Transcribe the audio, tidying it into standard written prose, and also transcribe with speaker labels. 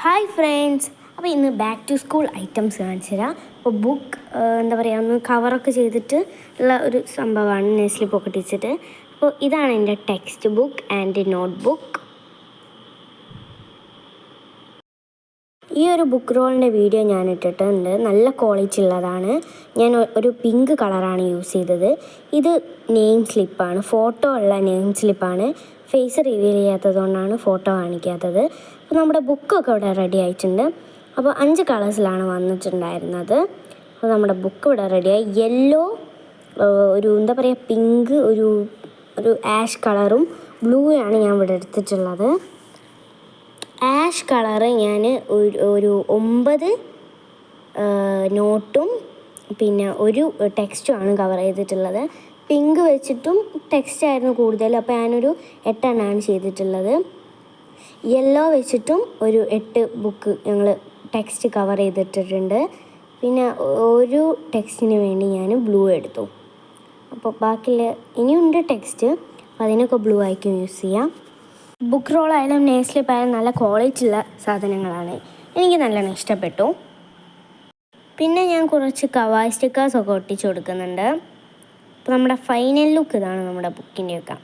Speaker 1: Hi friends, അപ്പോൾ ഇന്ന് back to school items കാണിച്ചു തരാം. അപ്പോൾ ബുക്ക് എന്താ പറയുക, ഒന്ന് കവറൊക്കെ ചെയ്തിട്ട് ഉള്ള ഒരു സംഭവമാണ് നെസ്ലി പോക്കറ്റ് വെച്ചിട്ട്. അപ്പോൾ ഇതാണ് എൻ്റെ text book and note book. ഈ ഒരു ബുക്ക് റോളിൻ്റെ വീഡിയോ ഞാൻ ഇട്ടിട്ടുണ്ട്. നല്ല ക്വാളിറ്റി ഉള്ളതാണ്. ഞാൻ ഒരു പിങ്ക് കളറാണ് യൂസ് ചെയ്തത്. ഇത് നെയിം സ്ലിപ്പാണ്, ഫോട്ടോ ഉള്ള നെയിം സ്ലിപ്പാണ്. ഫേസ് റിവീൽ ചെയ്യാത്തതുകൊണ്ടാണ് ഫോട്ടോ കാണിക്കാത്തത്. അപ്പോൾ നമ്മുടെ ബുക്കൊക്കെ ഇവിടെ റെഡി ആയിട്ടുണ്ട്. അപ്പോൾ 5 കളേഴ്സിലാണ് വന്നിട്ടുണ്ടായിരുന്നത്. അപ്പോൾ നമ്മുടെ ബുക്ക് ഇവിടെ റെഡിയായി. യെല്ലോ, ഒരു എന്താ പറയുക, പിങ്ക്, ഒരു ആഷ് കളറും ബ്ലൂ ആണ് ഞാൻ ഇവിടെ എടുത്തിട്ടുള്ളത്. ആഷ് കളറ് ഞാൻ ഒരു 9 നോട്ടും പിന്നെ ഒരു ടെക്സ്റ്റുമാണ് കവർ ചെയ്തിട്ടുള്ളത്. പിങ്ക് വെച്ചിട്ടും ടെക്സ്റ്റ് ആയിരുന്നു കൂടുതൽ, അപ്പോൾ ഞാനൊരു 8 എണ്ണമാണ് ചെയ്തിട്ടുള്ളത്. യെല്ലോ വെച്ചിട്ടും ഒരു 8 ബുക്ക് ഞങ്ങൾ ടെക്സ്റ്റ് കവർ ചെയ്തിട്ടിട്ടുണ്ട്. പിന്നെ ഒരു ടെക്സ്റ്റിന് വേണ്ടി ഞാൻ ബ്ലൂ എടുത്തു. അപ്പോൾ ബാക്കിയുള്ള ഇനിയുണ്ട് ടെക്സ്റ്റ്, അപ്പോൾ അതിനൊക്കെ ബ്ലൂ ആയിരിക്കും യൂസ് ചെയ്യാം. ബുക്ക് റോളായാലും നെയിം ആയാലും നല്ല ക്വാളിറ്റി ഉള്ള സാധനങ്ങളാണ്. എനിക്ക് നല്ലോണം ഇഷ്ടപ്പെട്ടു. പിന്നെ ഞാൻ കുറച്ച് കവായ് സ്റ്റിക്കേഴ്സൊക്കെ ഒട്ടിച്ച് കൊടുക്കുന്നുണ്ട്. അപ്പോൾ നമ്മുടെ ഫൈനൽ ലുക്ക് ഇതാണ് നമ്മുടെ ബുക്കിൻ്റെയൊക്കെ.